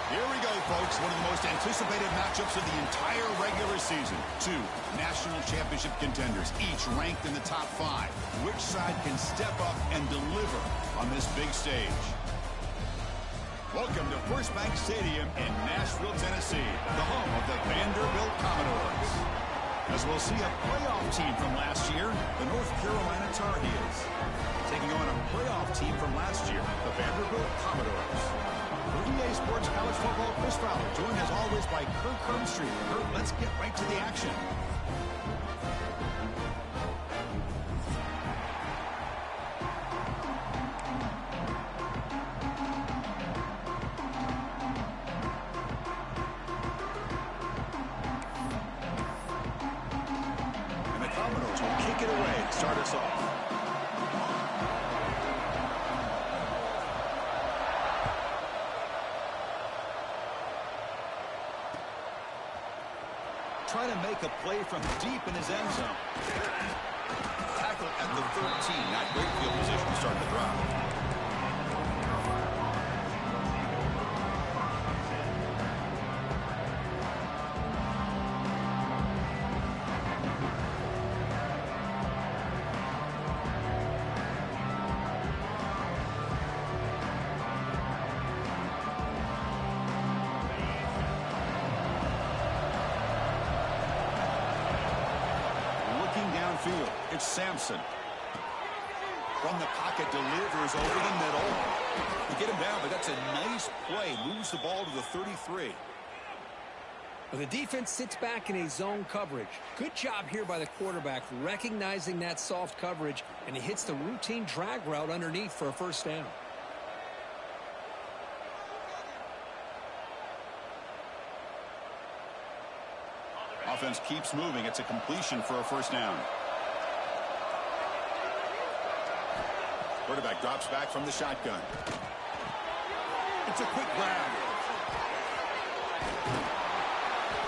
Here we go, folks. One of the most anticipated matchups of the entire regular season. Two national championship contenders, each ranked in the top 5. Which side can step up and deliver on this big stage? Welcome to First Bank Stadium in Nashville, Tennessee, the home of the Vanderbilt Commodores. As we'll see a playoff team from last year, the North Carolina Tar Heels, taking on a playoff team from last year, the Vanderbilt Commodores. For EA Sports College Football, Chris Fowler, joined as always by Kirk Herbstreit. Kirk, let's get right to the action. And the Commodores will kick it away to start us off. Trying to make a play from deep in his end zone. Tackle at the 13. Not great field position to start the drive. Downfield, it's Sampson. From the pocket, delivers over the middle. You get him down, but that's a nice play. Moves the ball to the 33. Well, the defense sits back in a zone coverage. Good job here by the quarterback, recognizing that soft coverage, and he hits the routine drag route underneath for a first down. Offense keeps moving. It's a completion for a first down. Quarterback drops back from the shotgun. It's a quick grab.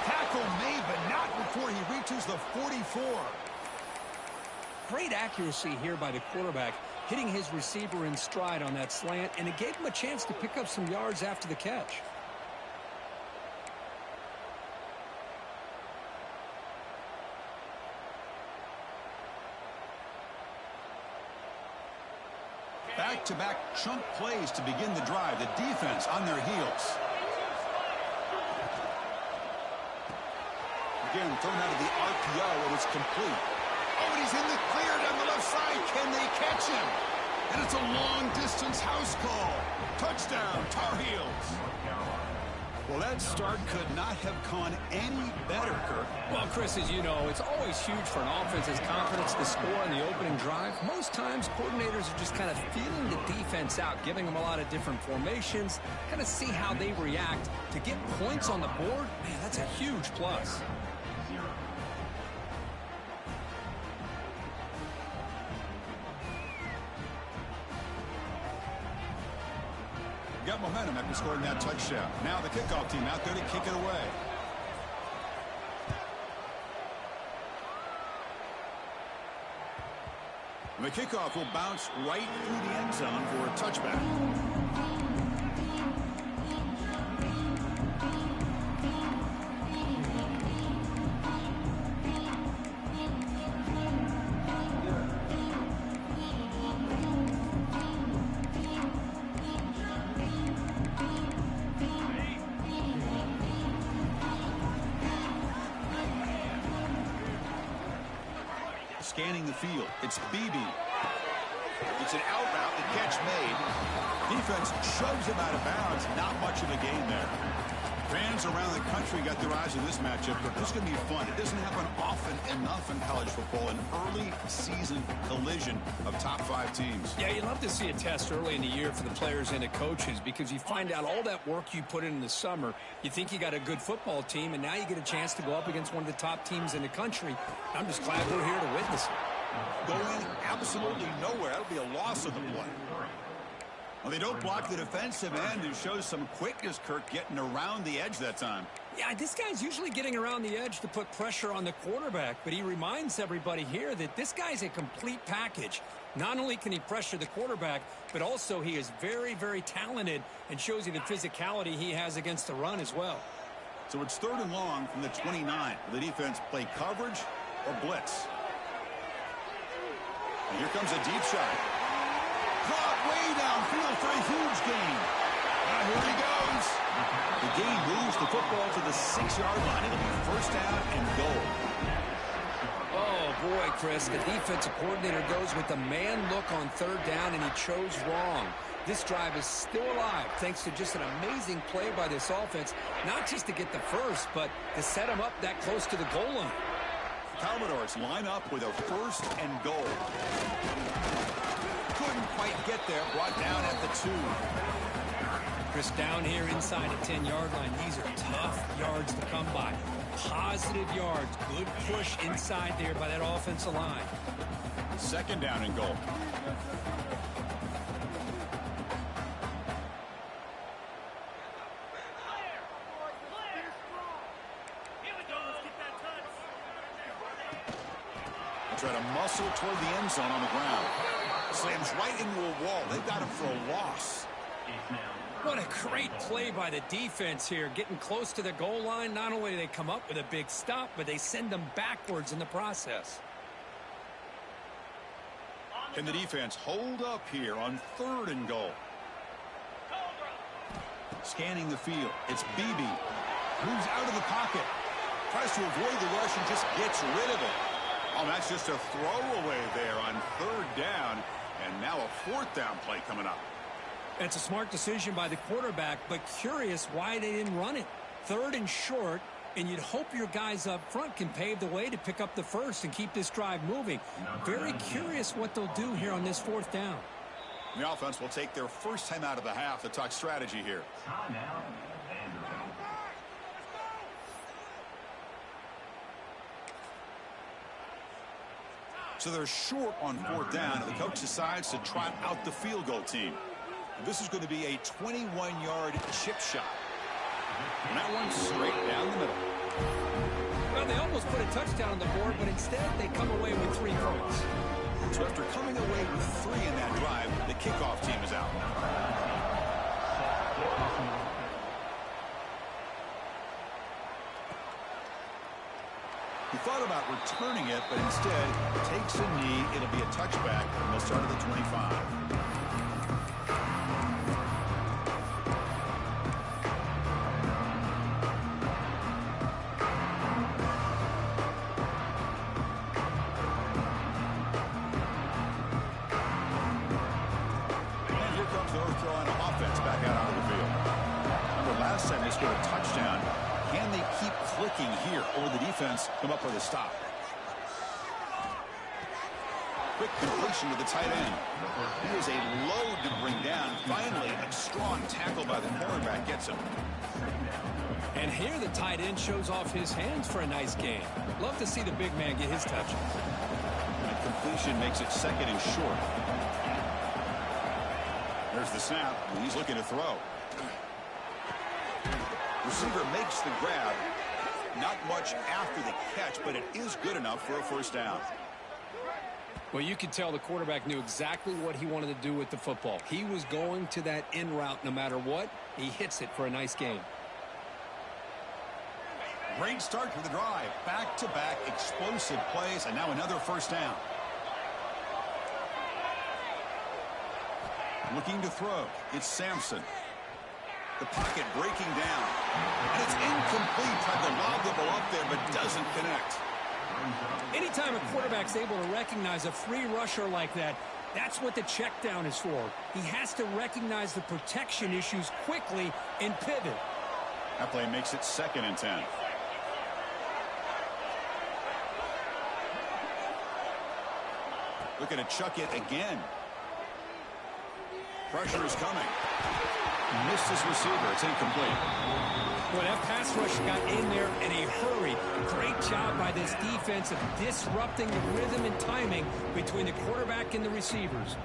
Tackle made, but not before he reaches the 44. Great accuracy here by the quarterback, hitting his receiver in stride on that slant, and it gave him a chance to pick up some yards after the catch. Back-to-back chunk plays to begin the drive. The defense on their heels. Again, thrown out of the RPO, and it's complete. Oh, and he's in the clear down the left side. Can they catch him? And it's a long-distance house call. Touchdown, Tar Heels. Well, that start could not have gone any better, Kirk. Well, Chris, as you know, it's always huge for an offense's confidence to score in the opening drive. Most times, coordinators are just kind of feeling the defense out, giving them a lot of different formations, kind of see how they react. To get points on the board, man, that's a huge plus. Got momentum after scoring that touchdown. Now the kickoff team out there to kick it away. And the kickoff will bounce right through the end zone for a touchback. Scanning the field. It's BB. It's an out route. The catch made. Defense shoves him out of bounds. Not much of a gain there. Fans around the country got their eyes on this matchup, but this is going to be fun. It doesn't happen often enough in college football. An early season collision of top 5 teams. Yeah, you love to see a test early in the year for the players and the coaches because you find out all that work you put in the summer. You think you got a good football team, and now you get a chance to go up against one of the top teams in the country. I'm just glad we're here to witness it. Going absolutely nowhere. That'll be a loss of the play. Well, they don't block the defensive end, who shows some quickness, Kirk, getting around the edge that time. Yeah, this guy's usually getting around the edge to put pressure on the quarterback, but he reminds everybody here that this guy's a complete package. Not only can he pressure the quarterback, but also he is very, very talented and shows you the physicality he has against the run as well. So it's 3rd and long from the 29. Will the defense play coverage or blitz? And here comes a deep shot. Caught way downfield for a huge gain. And here he goes. The gain moves the football to the 6-yard line. It'll be 1st down and goal. Oh, boy, Chris, the defensive coordinator goes with the man look on 3rd down, and he chose wrong. This drive is still alive thanks to just an amazing play by this offense, not just to get the first, but to set them up that close to the goal line. Commodores line up with a 1st and goal. Couldn't quite get there, brought down at the 2. Chris, down here inside the 10-yard line, these are tough yards to come by. Positive yards, good push inside there by that offensive line. 2nd down and goal. Try to muscle toward the end zone on the ground. Slams right into a wall. They've got him for a loss. What a great play by the defense here. Getting close to the goal line, not only do they come up with a big stop, but they send them backwards in the process. Can the defense hold up here on 3rd and goal? Scanning the field. It's Beebe. Moves out of the pocket. Tries to avoid the rush and just gets rid of it. Oh, that's just a throwaway there on 3rd down. And now a 4th down play coming up. It's a smart decision by the quarterback, but curious why they didn't run it. 3rd and short, and you'd hope your guys up front can pave the way to pick up the first and keep this drive moving. Very curious what they'll do here on this 4th down. The offense will take their first time out of the half to talk strategy here. So they're short on 4th down, and the coach decides to trot out the field goal team. This is going to be a 21-yard chip shot. And that one's straight down the middle. Well, they almost put a touchdown on the board, but instead they come away with 3 points. So after coming away with 3 in that drive, the kickoff team is out. He thought about returning it, but instead takes a knee. It'll be a touchback, and they'll start at the 25. And here comes the North Carolina offense back out onto the field. Remember, last time they scored a touchdown. Can they keep clicking here, or will the defense come up with a stop? Quick completion to the tight end. He is a load to bring down. Finally, a strong tackle by the cornerback gets him. And here the tight end shows off his hands for a nice gain. Love to see the big man get his touch. That completion makes it 2nd and short. There's the snap, and he's looking to throw. Receiver makes the grab. Not much after the catch, but it is good enough for a 1st down. Well, you could tell the quarterback knew exactly what he wanted to do with the football. He was going to that in route no matter what. He hits it for a nice gain. Great start to the drive. Back-to-back explosive plays, and now another 1st down. Looking to throw. It's Sampson. The pocket breaking down. And it's incomplete. Tried to lob the ball up there, but doesn't connect. Anytime a quarterback's able to recognize a free rusher like that, that's what the check down is for. He has to recognize the protection issues quickly and pivot. That play makes it 2nd and 10. Looking to chuck it again. Pressure is coming. Missed his receiver. It's incomplete. Well, that pass rush got in there in a hurry. Great job by this defense of disrupting the rhythm and timing between the quarterback and the receivers.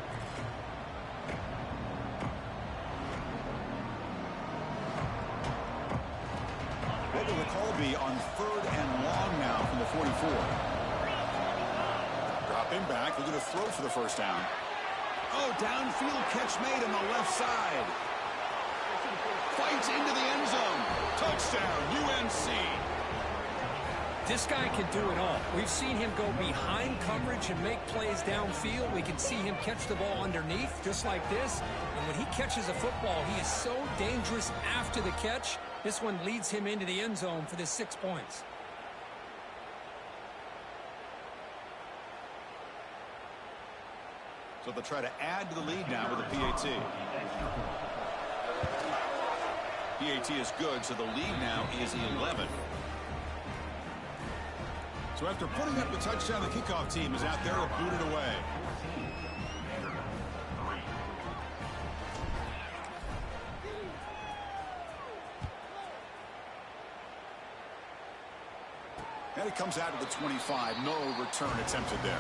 What will the call be on 3rd and long now from the 44? Dropping back, looking to throw for the first down. Oh, downfield catch made on the left side. Fights into the end zone. Touchdown, UNC. This guy can do it all. We've seen him go behind coverage and make plays downfield. We can see him catch the ball underneath, just like this. And when he catches a football, he is so dangerous after the catch. This one leads him into the end zone for the 6 points. So they'll try to add to the lead now with a PAT. PAT is good, so the lead now is 11. So after putting up the touchdown, the kickoff team is out there to boot it away. And it comes out to the 25. No return attempted there.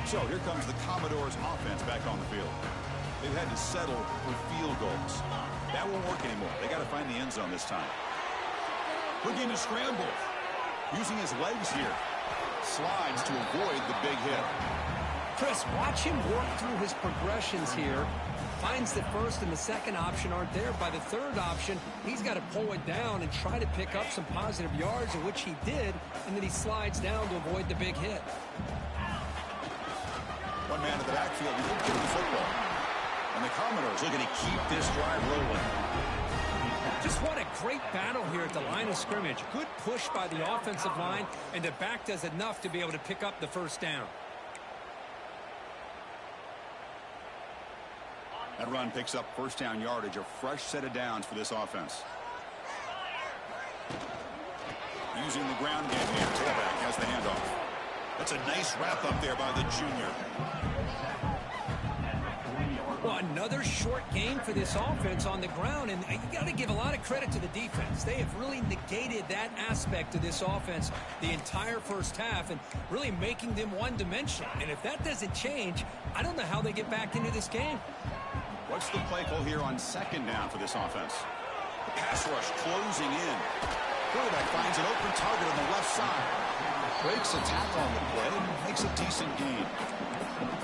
So here comes the Commodores offense back on the field. They've had to settle for field goals. That won't work anymore. They got to find the end zone this time. Looking to scramble. Using his legs here. Slides to avoid the big hit. Chris, watch him work through his progressions here. Finds the first and the second option aren't there. By the third option, he's got to pull it down and try to pick up some positive yards, in which he did, and then he slides down to avoid the big hit. One man in the backfield. He didn't get the football. And the Commodores looking to keep this drive rolling. Just what a great battle here at the line of scrimmage. Good push by the offensive line, and the back does enough to be able to pick up the first down. That run picks up first down yardage, a fresh set of downs for this offense. Using the ground game here. Tailback has the handoff. That's a nice wrap up there by the junior. Well, another short game for this offense on the ground, and you got to give a lot of credit to the defense. They have really negated that aspect of this offense the entire first half and really making them one-dimensional. And if that doesn't change, I don't know how they get back into this game. What's the play call here on second down for this offense? The pass rush closing in. Quarterback finds an open target on the left side. Breaks a tackle on the play and makes a decent gain.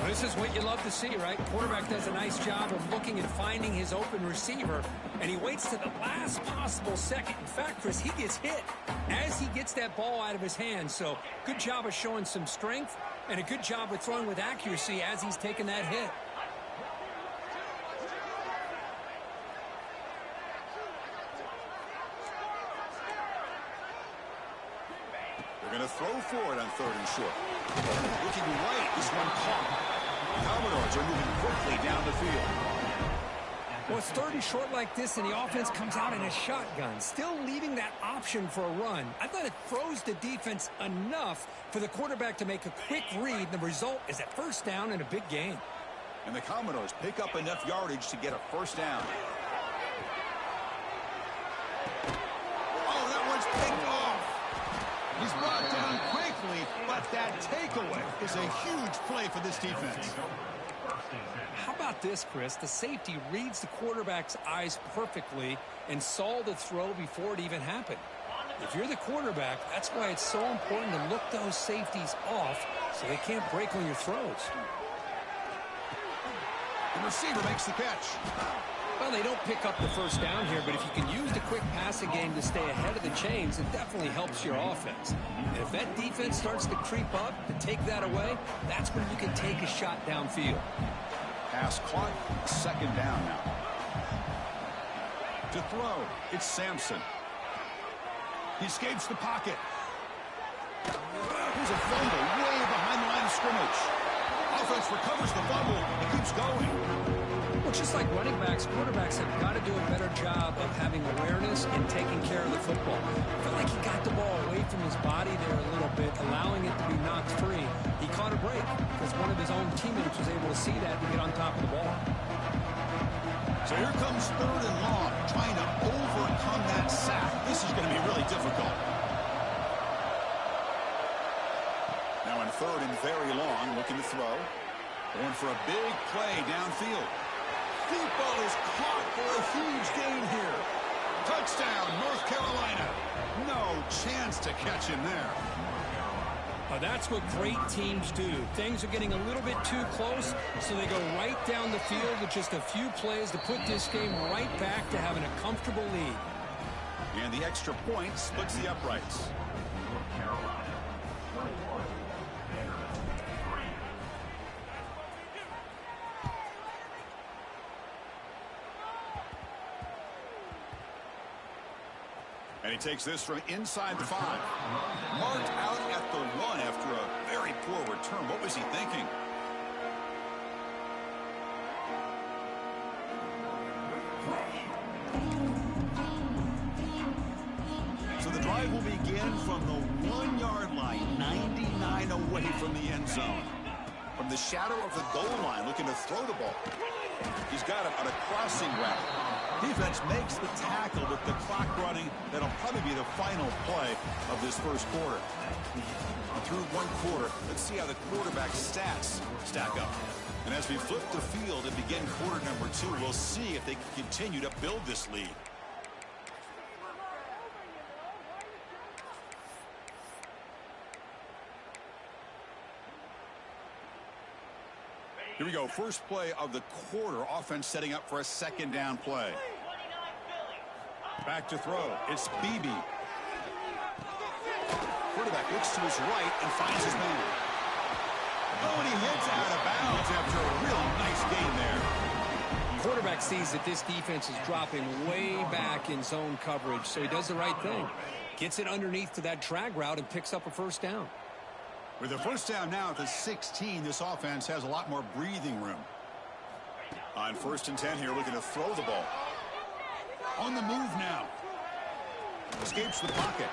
This is what you love to see, right? Quarterback does a nice job of looking and finding his open receiver, and he waits to the last possible second. In fact, Chris, he gets hit as he gets that ball out of his hands. So good job of showing some strength and a good job of throwing with accuracy as he's taking that hit. They're going to throw for it on 3rd and short. Looking right, this one caught. The Commodores are moving quickly down the field. Well, it's 3rd and short like this, and the offense comes out in a shotgun, still leaving that option for a run. I thought it froze the defense enough for the quarterback to make a quick read. The result is a first down and a big gain. And the Commodores pick up enough yardage to get a first down. Oh, that one's picked off. He's brought down quickly, but that takeaway is a huge play for this defense. How about this, Chris? The safety reads the quarterback's eyes perfectly and saw the throw before it even happened. If you're the quarterback, that's why it's so important to look those safeties off so they can't break on your throws. The receiver makes the catch. Well, they don't pick up the first down here, but if you can use the quick passing game to stay ahead of the chains, it definitely helps your offense. And if that defense starts to creep up to take that away, that's when you can take a shot downfield. Pass caught, second down now. To throw, it's Sampson. He escapes the pocket. Here's a fumble way behind the line of scrimmage. Offense recovers the fumble and keeps going. Well, just like running backs, quarterbacks have got to do a better job of having awareness and taking care of the football. I felt like he got the ball away from his body there a little bit, allowing it to be knocked free. He caught a break because one of his own teammates was able to see that and get on top of the ball. So here comes 3rd and long, trying to overcome that sack. This is going to be really difficult. Now on 3rd and very long, looking to throw. Going for a big play downfield. Deep ball is caught for a huge gain here. Touchdown, North Carolina. No chance to catch him there. That's what great teams do. Things are getting a little bit too close, so they go right down the field with just a few plays to put this game right back to having a comfortable lead. And the extra point splits the uprights. And he takes this from inside the 5. Marked out at the 1 after a very poor return. What was he thinking? So the drive will begin from the 1-yard line, 99 away from the end zone. From the shadow of the goal line, looking to throw the ball. He's got him on a crossing route. Defense makes the tackle with the clock running. That'll probably be the final play of this first quarter. Through one quarter, let's see how the quarterback's stats stack up. And as we flip the field and begin quarter number 2, we'll see if they can continue to build this lead. Here we go. First play of the quarter. Offense setting up for a second down play. Back to throw. It's Beebe. Quarterback looks to his right and finds his man. Oh, and he hits out of bounds after a really nice gain there. Quarterback sees that this defense is dropping way back in zone coverage, so he does the right thing. Gets it underneath to that drag route and picks up a first down. With the first down now at the 16, this offense has a lot more breathing room. On 1st and 10 here, looking to throw the ball. On the move now. Escapes the pocket.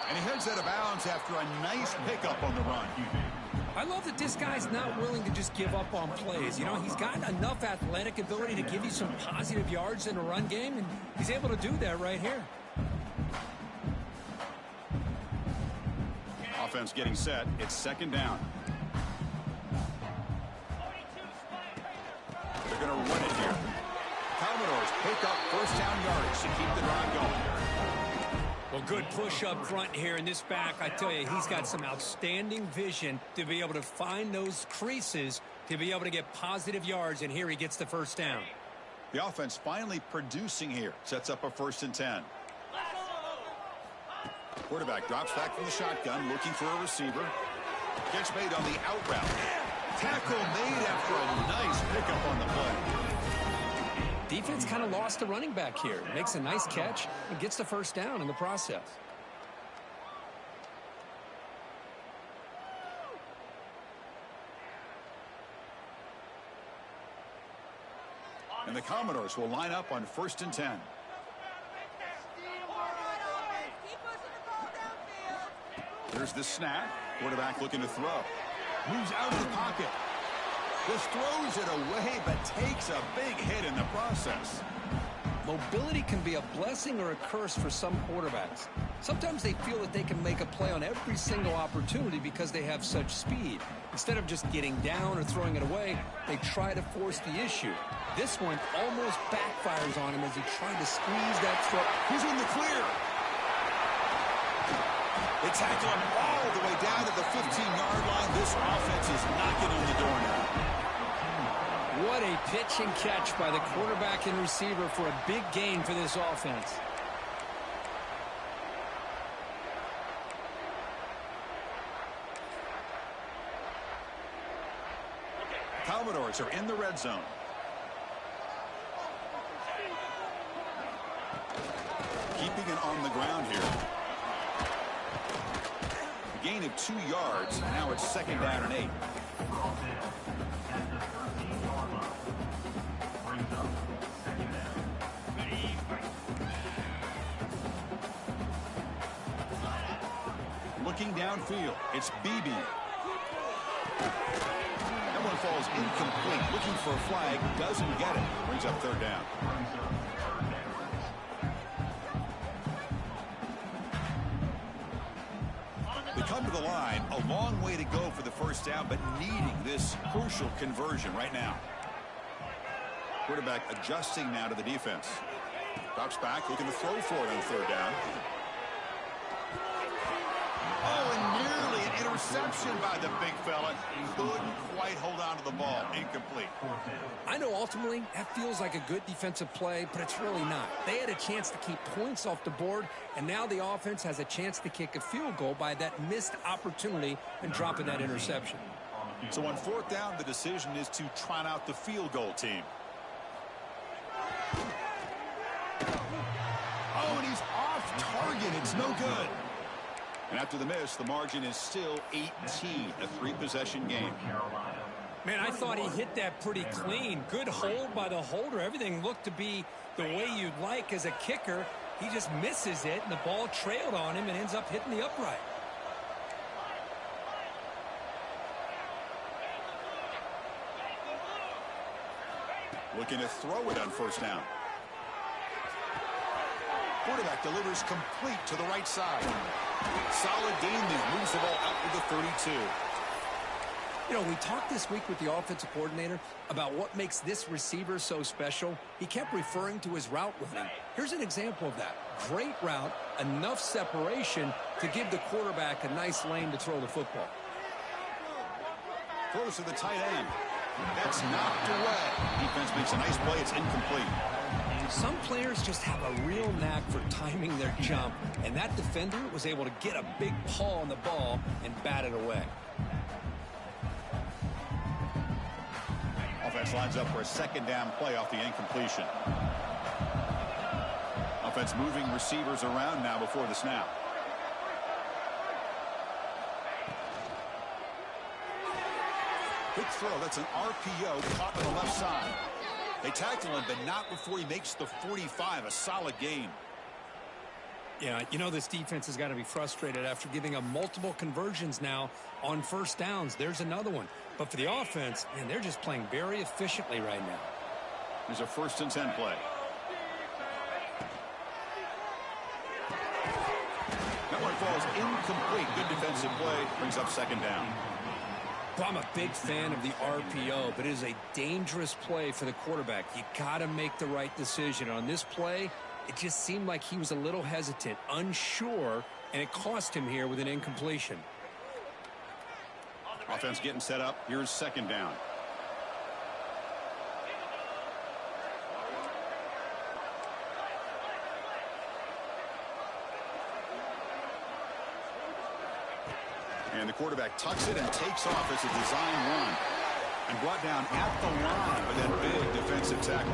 And he heads out of bounds after a nice pickup on the run. I love that this guy's not willing to just give up on plays. You know, he's got enough athletic ability to give you some positive yards in a run game, and he's able to do that right here. Offense getting set. It's second down. They're going to run it here. Commodores pick up first down yards to keep the drive going. Well, good push up front here in this back. I tell you, he's got some outstanding vision to be able to find those creases, to be able to get positive yards, and here he gets the first down. The offense finally producing here. Sets up a 1st and 10. Quarterback drops back from the shotgun, looking for a receiver. Catch made on the out route. Tackle made after a nice pickup on the play. Defense kind of lost the running back here. Makes a nice catch and gets the first down in the process. And the Commodores will line up on 1st and 10. There's the snap. Quarterback looking to throw. Moves out of the pocket. Just throws it away, but takes a big hit in the process. Mobility can be a blessing or a curse for some quarterbacks. Sometimes they feel that they can make a play on every single opportunity because they have such speed. Instead of just getting down or throwing it away, they try to force the issue. This one almost backfires on him as he tried to squeeze that throw. He's in the clear. They tackle him all the way down to the 15-yard line. This offense is knocking on the door now. What a pitch and catch by the quarterback and receiver for a big gain for this offense. Commodores are in the red zone. Keeping it on the ground here. A gain of 2 yards. Now it's second down and 8. Looking downfield, it's Beebe. That one falls incomplete. Looking for a flag, doesn't get it. Brings up third down. They come to the line line. A long way to go for the first down, but needing this crucial conversion right now. Quarterback adjusting now to the defense. Drops back, looking to throw for it on third down. Oh, and nearly an interception by the big fella. Couldn't quite hold on to the ball. Incomplete. I know ultimately that feels like a good defensive play, but it's really not. They had a chance to keep points off the board, and now the offense has a chance to kick a field goal by that missed opportunity and dropping that interception. So on fourth down, the decision is to trot out the field goal team. Oh, and he's off target. It's no good. And after the miss, the margin is still 18, a three-possession game. Man, I thought he hit that pretty clean. Good hold by the holder. Everything looked to be the way you'd like as a kicker. He just misses it, and the ball trailed on him and ends up hitting the upright. Looking to throw it on first down. Quarterback delivers complete to the right side. Solid gain there. Moves the ball out to the 32. You know, we talked this week with the offensive coordinator about what makes this receiver so special. He kept referring to his route running. Here's an example of that. Great route, enough separation to give the quarterback a nice lane to throw the football. Throws to the tight end. That's knocked away. Defense makes a nice play. It's incomplete. Some players just have a real knack for timing their jump, and that defender was able to get a big paw on the ball and bat it away. Offense lines up for a second down play off the incompletion. Offense moving receivers around now before the snap. Quick throw. That's an RPO caught on the left side. They tackle him, but not before he makes the 45. A solid gain. Yeah, you know this defense has got to be frustrated after giving up multiple conversions now on first downs. There's another one. But for the offense, man, they're just playing very efficiently right now. There's a 1st and 10 play. That one falls incomplete. Good defensive play. Brings up second down. Well, I'm a big fan of the RPO, but it is a dangerous play for the quarterback. You got to make the right decision. On this play, it just seemed like he was a little hesitant, unsure, and it cost him here with an incompletion. Offense getting set up. Here's second down. And the quarterback tucks it and takes off as a design run. And brought down at the line with that big defensive tackle.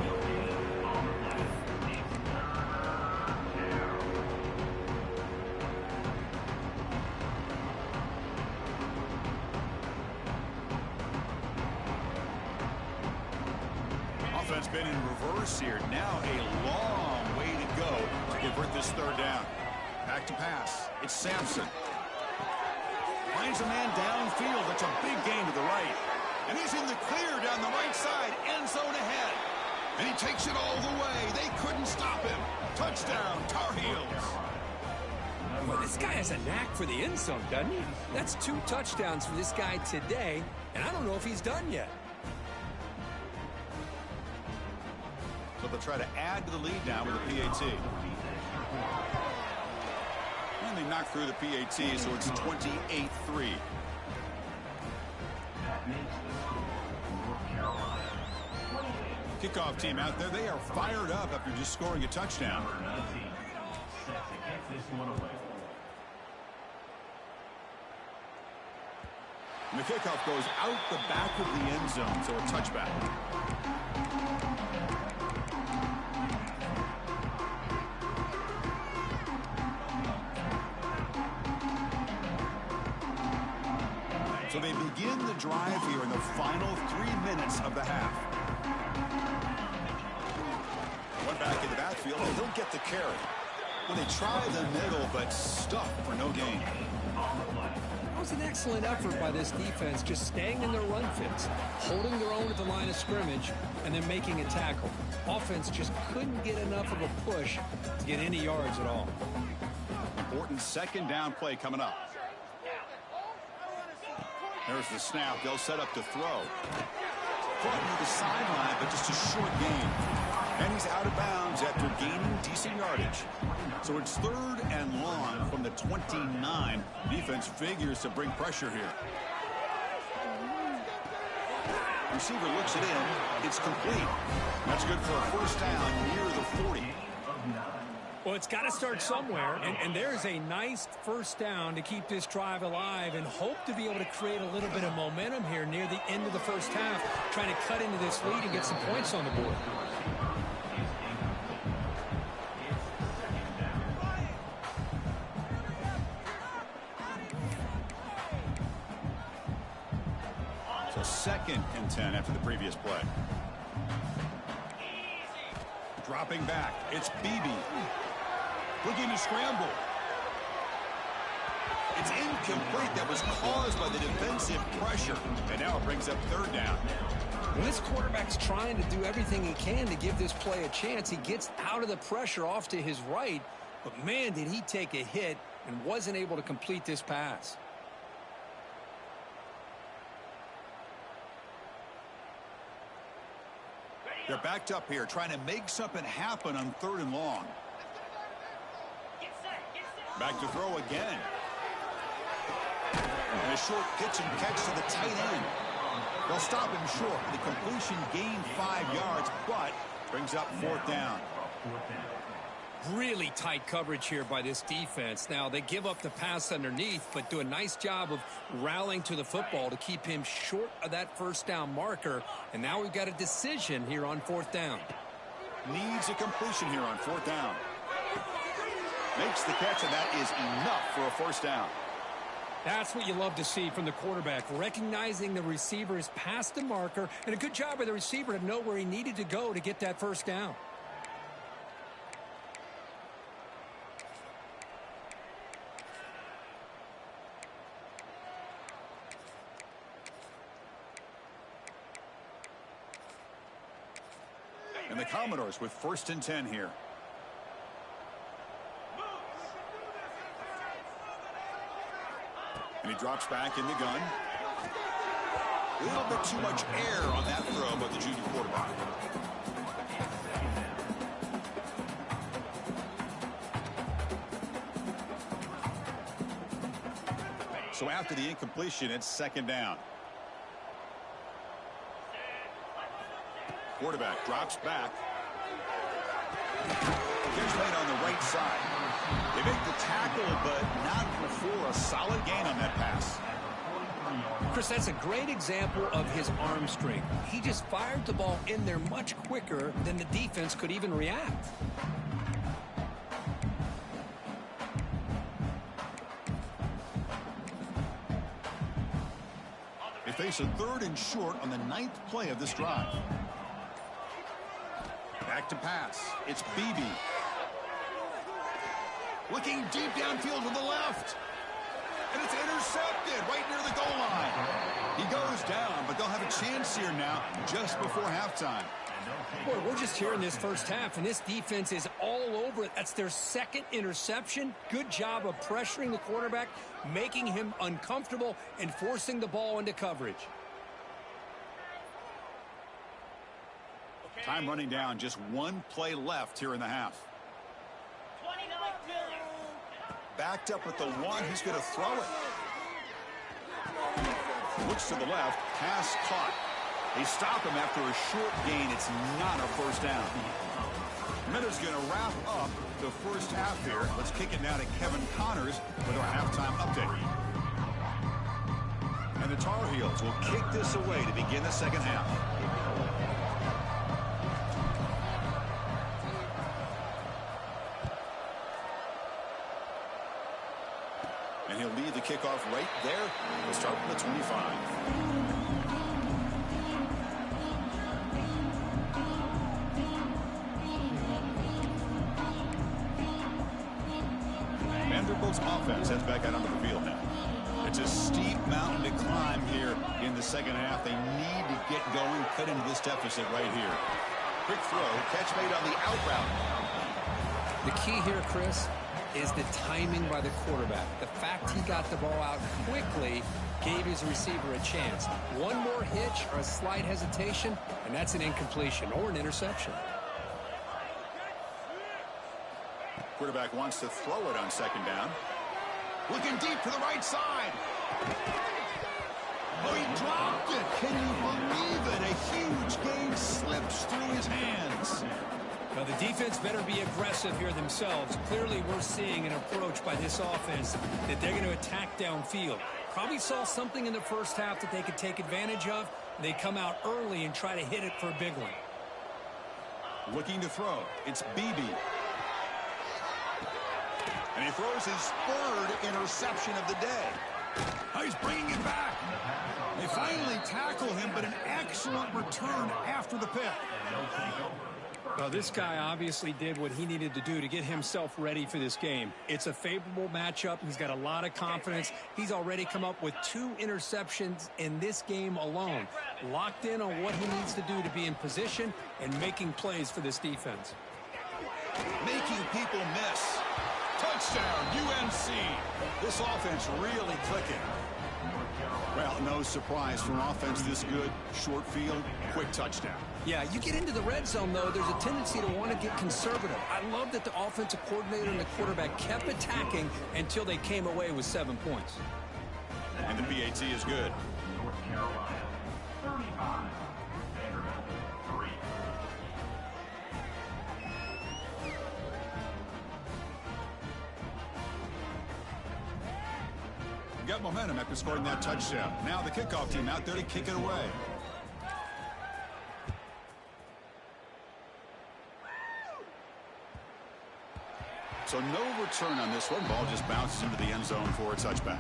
Offense been in reverse here. Now a long way to go to convert this third down. Back to pass. It's Sampson. Finds a man downfield. That's a big gain to the right. And he's in the clear down the right side. End zone ahead. And he takes it all the way. They couldn't stop him. Touchdown, Tar Heels. Well, this guy has a knack for the end zone, doesn't he? That's 2 touchdowns for this guy today, and I don't know if he's done yet. So they'll try to add to the lead now with the PAT. And they knock through the PAT, so it's 28-3. Kickoff team out there. They are fired up after just scoring a touchdown. And the kickoff goes out the back of the end zone, so a touchback. So they begin the drive here in the final 3 minutes of the half. One back in the backfield, and he'll get the carry. Well, they try the middle, but stuffed for no gain. That was an excellent effort by this defense, just staying in their run fits, holding their own at the line of scrimmage, and then making a tackle. Offense just couldn't get enough of a push to get any yards at all. Important second down play coming up. There's the snap. They'll set up to throw. Caught near the sideline, but just a short gain. And he's out of bounds after gaining decent yardage. So it's 3rd and long from the 29. Defense figures to bring pressure here. Receiver looks it in. It's complete. That's good for a first down near the 40. Well, it's got to start somewhere, and there's a nice first down to keep this drive alive and hope to be able to create a little bit of momentum here near the end of the first half, trying to cut into this lead and get some points on the board. So 2nd and 10 after the previous play. Dropping back, it's Beebe. Looking to scramble. It's incomplete. That was caused by the defensive pressure. And now it brings up 3rd down. When this quarterback's trying to do everything he can to give this play a chance, he gets out of the pressure off to his right. But, man, did he take a hit and wasn't able to complete this pass. They're backed up here, trying to make something happen on 3rd and long. Back to throw again. And a short pitch and catch to the tight end. They'll stop him short. The completion gained 5 yards, but brings up 4th down. Really tight coverage here by this defense. Now, they give up the pass underneath, but do a nice job of rallying to the football to keep him short of that first down marker. And now we've got a decision here on 4th down. Needs a completion here on 4th down. Makes the catch, and that is enough for a first down. That's what you love to see from the quarterback, recognizing the receiver is past the marker, and a good job by the receiver to know where he needed to go to get that first down. And the Commodores with 1st and 10 here. And he drops back in the gun. A little bit too much air on that throw by the junior quarterback. So after the incompletion, it's 2nd down. Quarterback drops back. Catch made on the right side. They make the tackle, but not before a solid gain on that pass. Chris, that's a great example of his arm strength. He just fired the ball in there much quicker than the defense could even react. They face a 3rd and short on the 9th play of this drive. Back to pass. It's Beebe. Looking deep downfield to the left. And it's intercepted right near the goal line. He goes down, but they'll have a chance here now just before halftime. Boy, we're just here in this first half, and this defense is all over it. That's their 2nd interception. Good job of pressuring the quarterback, making him uncomfortable, and forcing the ball into coverage. Time running down, just 1 play left here in the half. Backed up at the 1, he's going to throw it. Looks to the left, pass caught. They stop him after a short gain. It's not a first down. Minute's going to wrap up the first half here. Let's kick it now to Kevin Connors with our halftime update. And the Tar Heels will kick this away to begin the second half. And he'll lead the kickoff right there. We'll start from the 25. Vanderbilt's offense heads back out onto the field now. It's a steep mountain to climb here in the second half. They need to get going, cut into this deficit right here. Quick throw, catch made on the out route. The key here, Chris, is the timing by the quarterback. The fact he got the ball out quickly gave his receiver a chance. One more hitch or a slight hesitation, and that's an incompletion or an interception. Quarterback wants to throw it on second down. Looking deep to the right side. Oh, he dropped it. Can you believe it? A huge gain slips through his hands. Well, the defense better be aggressive here themselves. Clearly, we're seeing an approach by this offense that they're going to attack downfield. Probably saw something in the first half that they could take advantage of. They come out early and try to hit it for a big one. Looking to throw. It's BB. And he throws his third interception of the day. Oh, he's bringing it back. They finally tackle him, but an excellent return after the pick. Well, this guy obviously did what he needed to do to get himself ready for this game. It's a favorable matchup. He's got a lot of confidence. He's already come up with 2 interceptions in this game alone. Locked in on what he needs to do to be in position and making plays for this defense. Making people miss. Touchdown, UNC. This offense really clicking. Well, no surprise for an offense this good. Short field, quick touchdown. Yeah, you get into the red zone, though, there's a tendency to want to get conservative. I love that the offensive coordinator and the quarterback kept attacking until they came away with 7 points. And the PAT is good. North Carolina, 35, Vanderbilt, 3. Got momentum after scoring that touchdown. Now the kickoff team out there to kick it away. So no return on this one. Ball just bounces into the end zone for a touchback.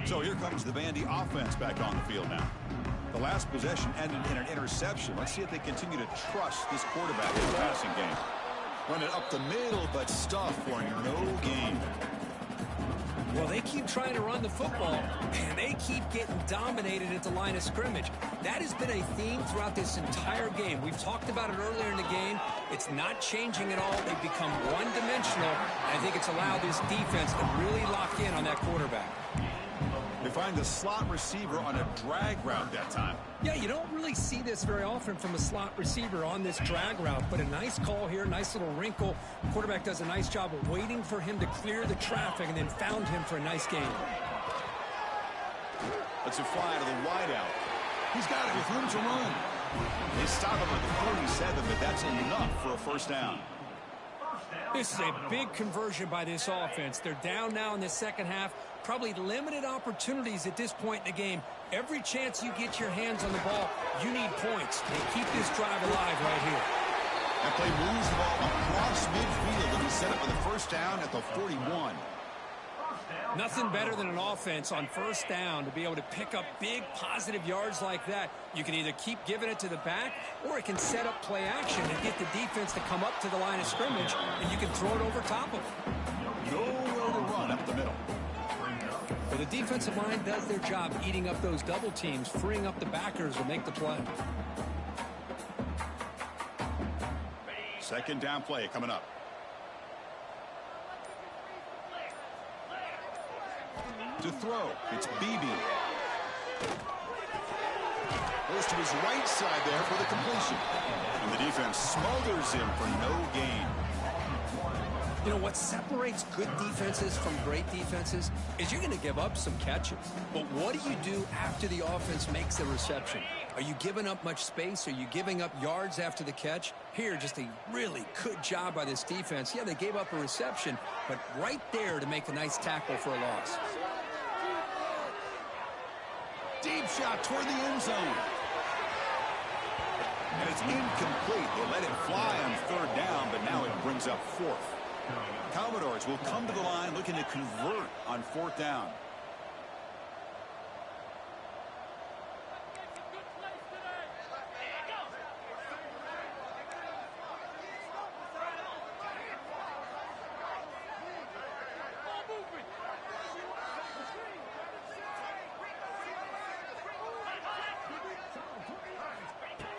So here comes the Vandy offense back on the field now. The last possession ended in an interception. Let's see if they continue to trust this quarterback in the passing game. Run it up the middle, but stuff for no gain. Well, they keep trying to run the football, and they keep getting dominated at the line of scrimmage. That has been a theme throughout this entire game. We've talked about it earlier in the game. It's not changing at all. They've become one-dimensional. I think it's allowed this defense to really lock in on that quarterback. They find the slot receiver on a drag route that time. Yeah, you don't really see this very often from a slot receiver on this drag route, but a nice call here, nice little wrinkle. The quarterback does a nice job of waiting for him to clear the traffic and then found him for a nice gain. Let's it fly to the wideout. He's got it with room to run. They stop him at the 47, but that's enough for a first down. This is a big conversion by this offense. They're down now in the second half. Probably limited opportunities at this point in the game. Every chance you get your hands on the ball, you need points. They keep this drive alive right here. That play moves the ball across midfield, and he set up for the first down at the 41. Nothing better than an offense on first down to be able to pick up big positive yards like that. You can either keep giving it to the back, or it can set up play action and get the defense to come up to the line of scrimmage, and you can throw it over top of them. Nowhere to run up the middle. Well, the defensive line does their job eating up those double teams, freeing up the backers to make the play. Second down play coming up. To throw, it's BB. Goes to his right side there for the completion. And the defense smothers him for no gain. You know, what separates good defenses from great defenses is you're going to give up some catches. But what do you do after the offense makes the reception? Are you giving up much space? Are you giving up yards after the catch? Here, just a really good job by this defense. Yeah, they gave up a reception, but right there to make a nice tackle for a loss. Deep shot toward the end zone. And it's incomplete. They let it fly on third down, but now it brings up fourth. Commodores will come to the line looking to convert on fourth down.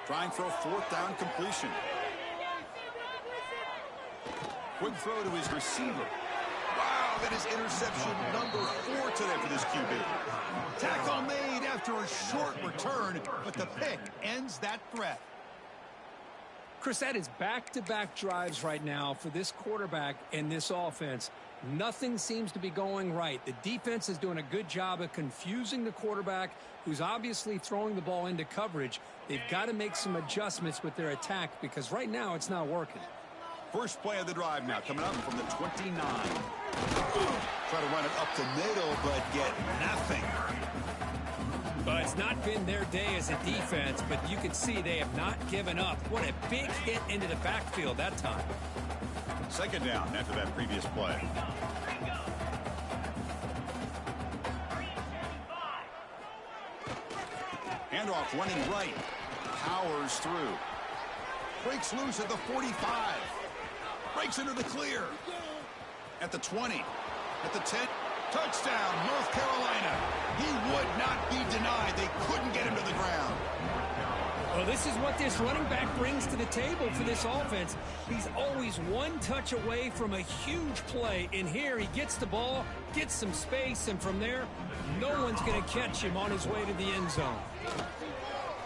Trying for a fourth down completion. Quick throw to his receiver. Wow, that is interception number 4 today for this QB. Tackle made after a short return, but the pick ends that threat. Chris, that is back-to-back drives right now for this quarterback and this offense. Nothing seems to be going right. The defense is doing a good job of confusing the quarterback, who's obviously throwing the ball into coverage. They've got to make some adjustments with their attack because right now it's not working. First play of the drive now coming up from the 29. Try to run it up the middle, but get nothing. But it's not been their day as a defense, but you can see they have not given up. What a big hit into the backfield that time. Second down after that previous play. Handoff running right. Powers through. Breaks loose at the 45. Breaks into the clear. At the 20. At the 10. Touchdown, North Carolina. He would not be denied. They couldn't get him to the ground. Well, this is what this running back brings to the table for this offense. He's always one touch away from a huge play. And here he gets the ball, gets some space, and from there, no one's going to catch him on his way to the end zone.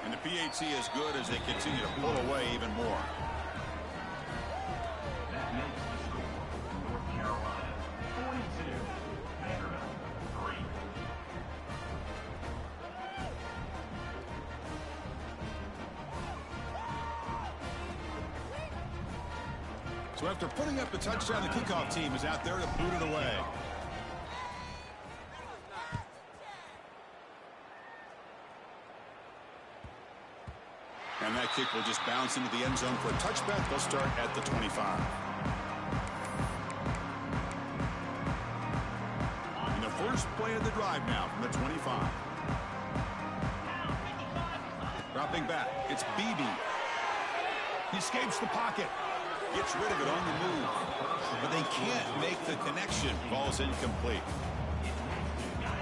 And the PAT is good as they continue to pull away even more. That makes the score. North Carolina 42, Vanderbilt 3. So after putting up the touchdown, the kickoff team is out there to boot it away. And that kick will just bounce into the end zone for a touchback. They'll start at the 25. And the first play of the drive now from the 25. Dropping back, it's BB. He escapes the pocket. Gets rid of it on the move. But they can't make the connection. Ball's incomplete.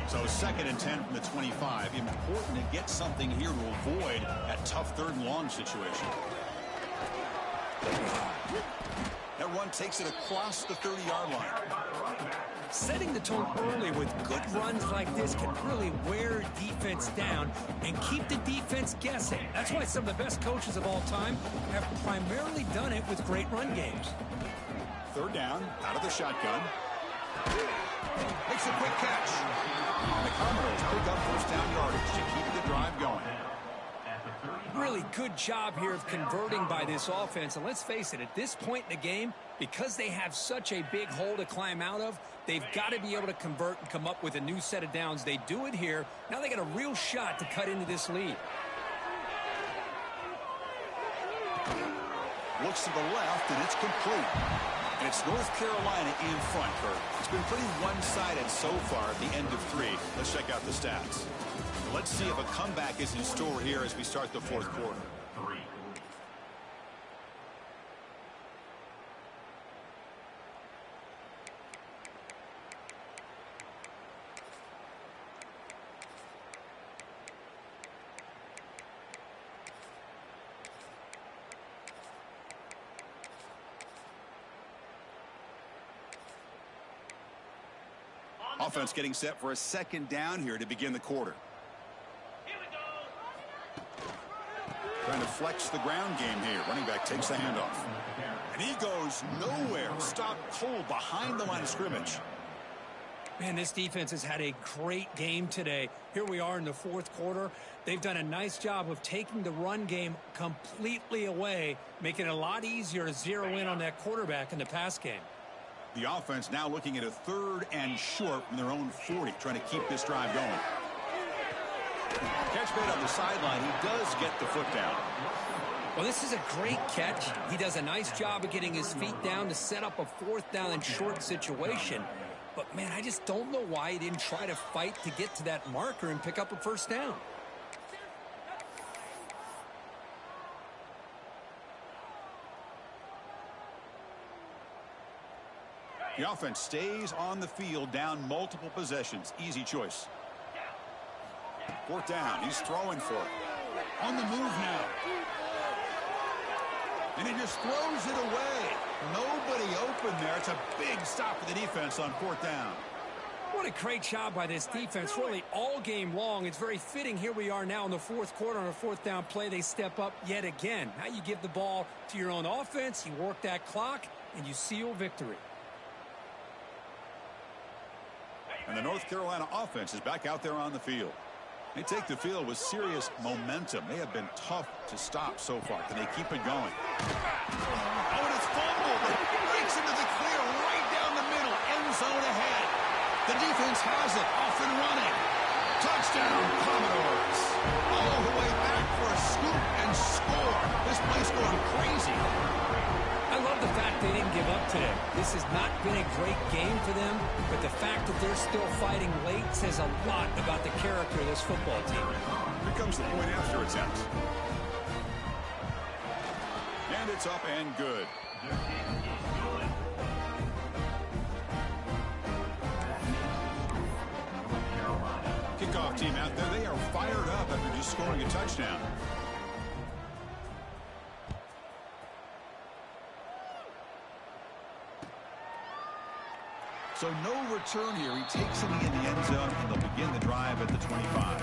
So second and 10 from the 25. Important to get something here to avoid that tough third and long situation. That run takes it across the 30-yard line. Setting the tone early with good runs like this can really wear defense down and keep the defense guessing. That's why some of the best coaches of all time have primarily done it with great run games. Third down, out of the shotgun. Makes a quick catch. And the Commodores pick up first down yardage to keep the drive going. Really good job here of converting by this offense. And let's face it, at this point in the game, because they have such a big hole to climb out of, they've got to be able to convert and come up with a new set of downs. They do it here. Now they got a real shot to cut into this lead. Looks to the left, and it's complete. And it's North Carolina in front, Kurt. It's been pretty one-sided so far at the end of 3. Let's check out the stats. Let's see if a comeback is in store here as we start the fourth quarter. 3. Offense getting set for a second down here to begin the quarter. Trying to flex the ground game here. Running back takes the handoff. And he goes nowhere. Stop cold behind the line of scrimmage. Man, this defense has had a great game today. Here we are in the fourth quarter. They've done a nice job of taking the run game completely away, making it a lot easier to zero in on that quarterback in the pass game. The offense now looking at a 3rd and short from their own 40, trying to keep this drive going. Catch made on the sideline. He does get the foot down. Well, this is a great catch. He does a nice job of getting his feet down to set up a 4th down and short situation. But, man, I just don't know why he didn't try to fight to get to that marker and pick up a first down. The offense stays on the field, down multiple possessions. Easy choice. 4th down. He's throwing for it. On the move now. And he just throws it away. Nobody open there. It's a big stop for the defense on 4th down. What a great job by this defense, really all game long. It's very fitting. Here we are now in the 4th quarter on a 4th down play. They step up yet again. Now you give the ball to your own offense, you work that clock, and you seal victory. And the North Carolina offense is back out there on the field. They take the field with serious momentum. They have been tough to stop so far. Can they keep it going? Oh, and it's fumbled. It breaks into the clear right down the middle. End zone ahead. The defense has it. Off and running. Touchdown, Commodores. All the way back for a scoop and score. This place going crazy. I love the fact they didn't give up today. This has not been a great game for them, but the fact that they're still fighting late says a lot about the character of this football team. Here comes the point after attempt. And it's up and good. Kickoff team out there, they are fired up after just scoring a touchdown. So no return here. He takes it in the end zone, and they'll begin the drive at the 25.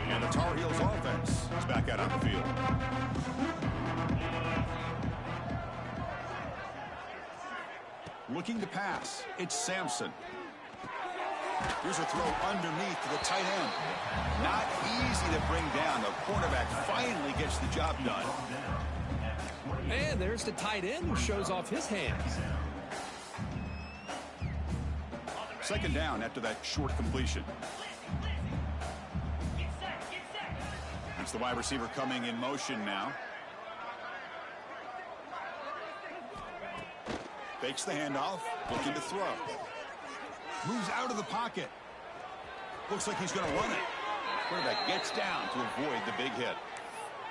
And the Tar Heels offense is back out on the field. Looking to pass. It's Sampson. Here's a throw underneath to the tight end. Not easy to bring down. The cornerback finally gets the job done. And there's the tight end who shows off his hands. 2nd down after that short completion. It's the wide receiver coming in motion now. Fakes the handoff, looking to throw. Moves out of the pocket. Looks like he's going to run it. Quarterback gets down to avoid the big hit.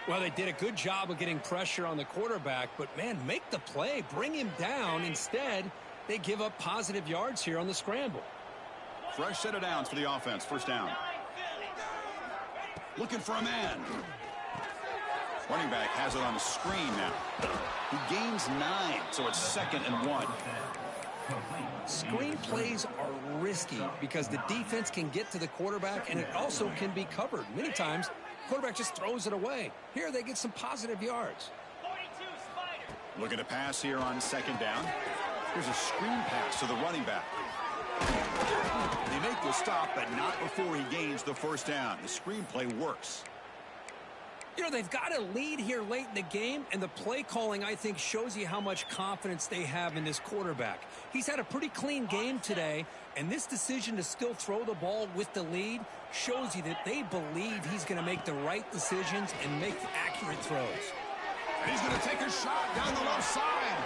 Well, they did a good job of getting pressure on the quarterback, but, man, make the play. Bring him down. Instead, they give up positive yards here on the scramble. Fresh set of downs for the offense. 1st down. Looking for a man. Running back has it on the screen now. He gains 9, so it's 2nd and 1. Screen plays are risky because the defense can get to the quarterback, and it also can be covered. Many times, quarterback just throws it away. Here, they get some positive yards. Looking to pass here on 2nd down. Here's a screen pass to the running back. They make the stop, but not before he gains the 1st down. The screen play works. You know, they've got a lead here late in the game, and the play calling, I think, shows you how much confidence they have in this quarterback. He's had a pretty clean game today, and this decision to still throw the ball with the lead shows you that they believe he's going to make the right decisions and make accurate throws. And he's going to take a shot down the left side.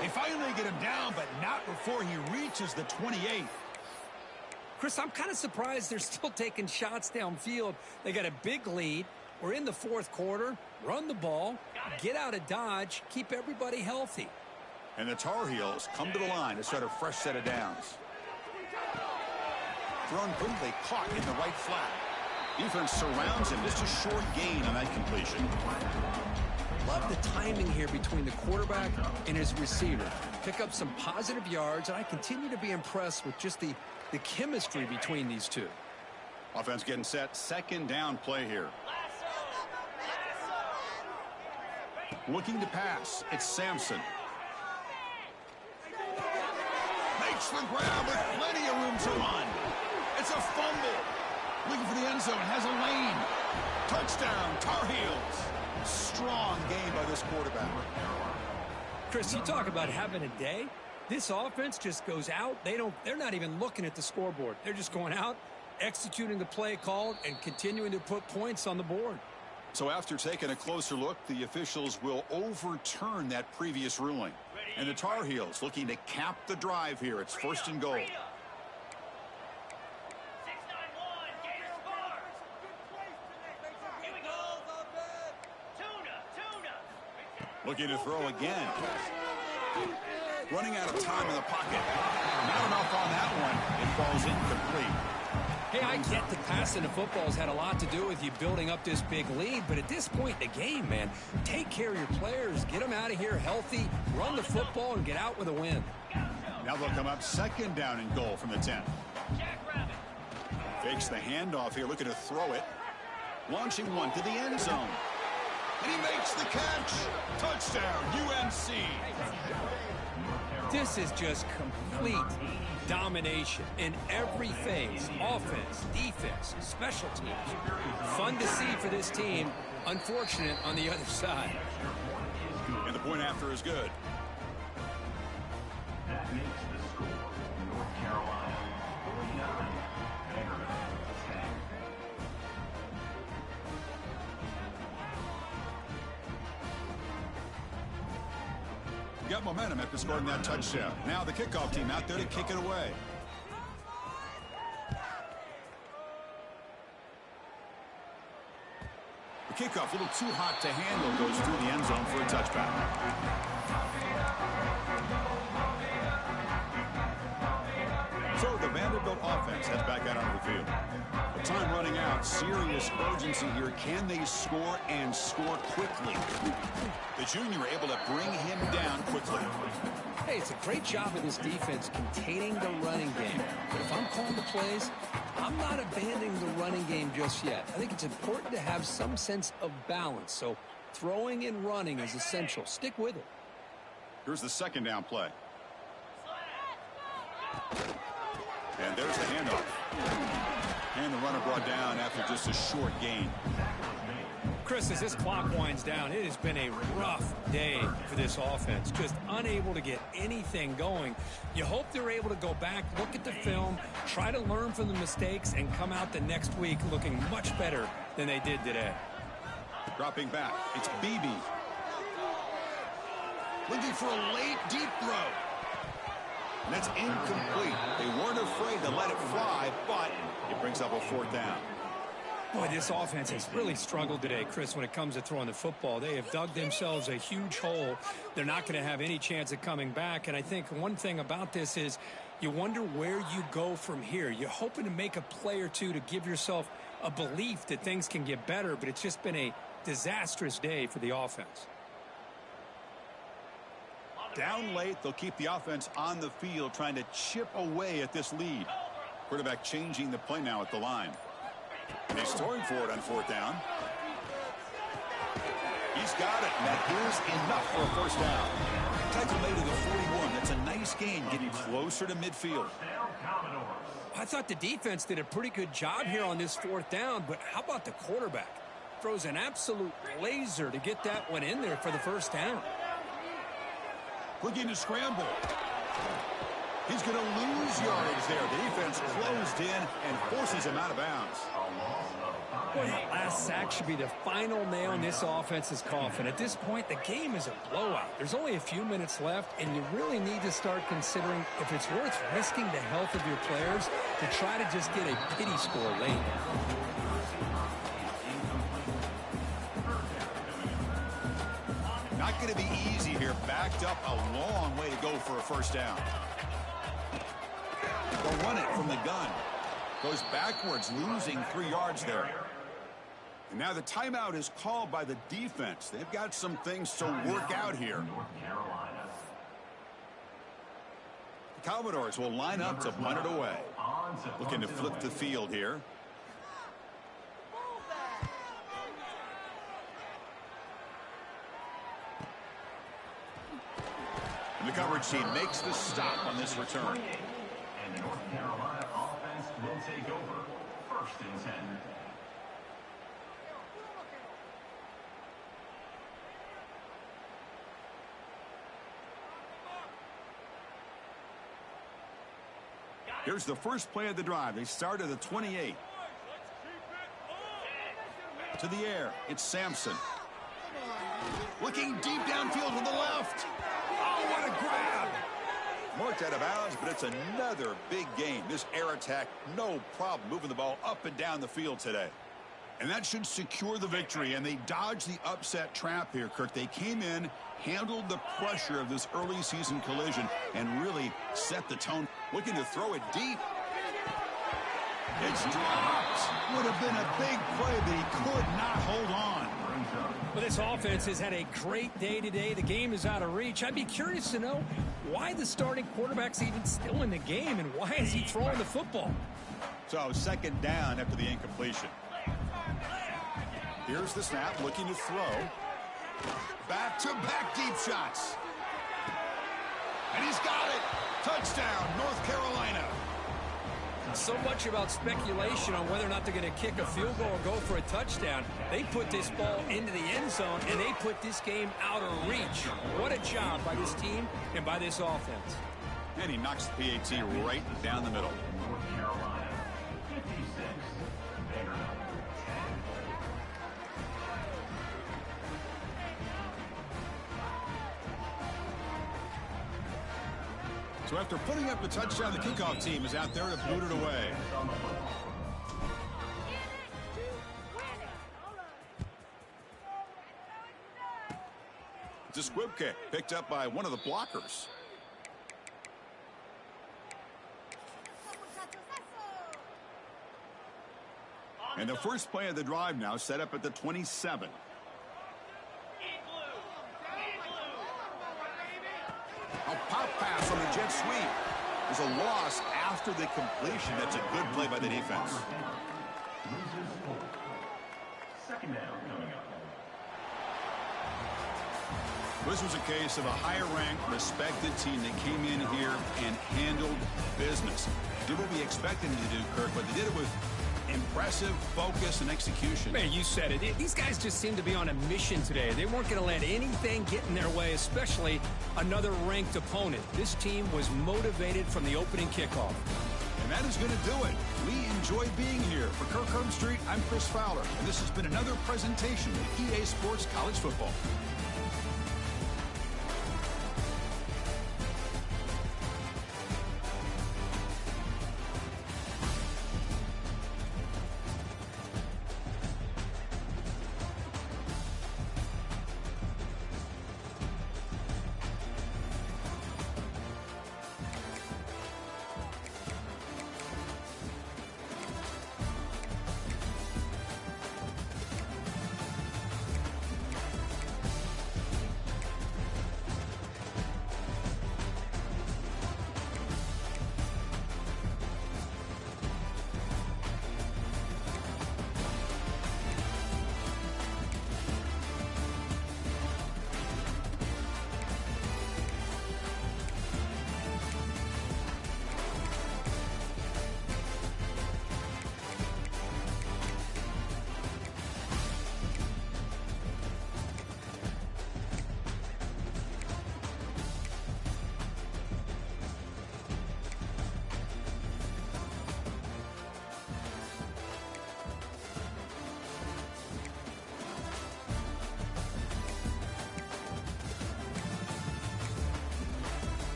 They finally get him down, but not before he reaches the 28. Chris, I'm kind of surprised they're still taking shots downfield. They got a big lead. We're in the 4th quarter. Run the ball, get out of Dodge, keep everybody healthy. And the Tar Heels come to the line to start a fresh set of downs. Thrown quickly, caught in the right flat. Defense surrounds him. Just a short gain on that completion. Love the timing here between the quarterback and his receiver. Pick up some positive yards, and I continue to be impressed with just the chemistry between these two. Offense getting set. 2nd down play here. Looking to pass. It's Sampson. Makes the grab with plenty of room to run. It's a fumble. Looking for the end zone. Has a lane. Touchdown, Tar Heels. Strong game by this quarterback. Chris, you talk about having a day. This offense just goes out. They're not even looking at the scoreboard. They're just going out, executing the play called, and continuing to put points on the board. So after taking a closer look, the officials will overturn that previous ruling. And the Tar Heels looking to cap the drive here. It's 1st and goal. Looking to throw again. Running out of time in the pocket. Not enough on that one. It falls incomplete. Hey, I get that passing the football has had a lot to do with you building up this big lead, but at this point in the game, man, take care of your players, get them out of here healthy, run the football, and get out with a win. Now they'll come up second down and goal from the 10. Fakes the handoff here, looking to throw it. Launching one to the end zone. And he makes the catch. Touchdown, UNC. This is just complete domination in every phase. Offense, defense, special teams. Fun to see for this team. Unfortunate on the other side. And the point after is good. That makes the score North Carolina 49, Vanderbilt 10. Got momentum after scoring that touchdown. Now the kickoff team out there to kick it away. The kickoff, a little too hot to handle, goes through the end zone for a touchback. So the Vanderbilt offense heads back out onto the field. The time running out. Serious urgency here. Can they score and score quickly? The junior able to bring him down quickly. Hey, it's a great job of this defense containing the running game. But if I'm calling the plays, I'm not abandoning the running game just yet. I think it's important to have some sense of balance. So throwing and running is essential. Stick with it. Here's the second down play. And there's the handoff. And the runner brought down after just a short gain. Chris, as this clock winds down, it has been a rough day for this offense. Just unable to get anything going. You hope they're able to go back, look at the film, try to learn from the mistakes, and come out the next week looking much better than they did today. Dropping back, it's Beebe. Looking for a late, deep throw. And that's incomplete. They weren't afraid to let it fly, but it brings up a fourth down. Boy, this offense has really struggled today, Chris, when it comes to throwing the football. They have dug themselves a huge hole. They're not going to have any chance of coming back. And I think one thing about this is you wonder where you go from here. You're hoping to make a play or two to give yourself a belief that things can get better, but it's just been a disastrous day for the offense. Down late, they'll keep the offense on the field trying to chip away at this lead. Quarterback changing the play now at the line. And he's throwing for it on fourth down. He's got it, and that is enough for a first down. Tackle made to the 41. That's a nice gain, getting closer to midfield. I thought the defense did a pretty good job here on this fourth down, but how about the quarterback? Throws an absolute laser to get that one in there for the first down. Looking to scramble. He's going to lose yardage there. The defense closed in and forces him out of bounds. Boy, that last sack should be the final nail in this offense's coffin. At this point, the game is a blowout. There's only a few minutes left, and you really need to start considering if it's worth risking the health of your players to try to just get a pity score late. Not going to be easy here. Backed up a long way to go for a first down. They'll run it from the gun. Goes backwards, losing 3 yards there. And now the timeout is called by the defense. They've got some things to work out here. The Commodores will line up to punt it away. Looking to flip the field here. And the coverage team makes the stop on this return. And the North Carolina offense will take over. 1st and 10. Here's the first play of the drive. They start at the 28. To the air, it's Sampson. Looking deep downfield to the left. Oh, what a grab. Marked out of bounds, but it's another big gain. This air attack, no problem moving the ball up and down the field today. And that should secure the victory, and they dodged the upset trap here, Kirk. They came in, handled the pressure of this early season collision, and really set the tone. Looking to throw it deep. It's dropped. Would have been a big play, but he could not hold on. Well, this offense has had a great day today. The game is out of reach. I'd be curious to know why the starting quarterback's even still in the game, and why is he throwing the football? So, second down after the incompletion. Here's the snap, looking to throw. Back-to-back deep shots. And he's got it. Touchdown, North Carolina. So much about speculation on whether or not they're going to kick a field goal or go for a touchdown. They put this ball into the end zone, and they put this game out of reach. What a job by this team and by this offense. And he knocks the PAT right down the middle. North Carolina, 56, Vanderbilt. So after putting up the touchdown, the kickoff team is out there to boot it away. It's a squib kick picked up by one of the blockers. And the first play of the drive now set up at the 27. A pop pass on the jet sweep. There's a loss after the completion. That's a good play by the defense. Second down coming up. This was a case of a higher-ranked, respected team that came in here and handled business. Did what we expected them to do, Kirk, but they did it with impressive focus and execution. Man, you said it. These guys just seem to be on a mission today. They weren't going to let anything get in their way, especially another ranked opponent. This team was motivated from the opening kickoff. And that is going to do it. We enjoyed being here. For Kirk Herbstreit, I'm Chris Fowler, and this has been another presentation of EA Sports College Football.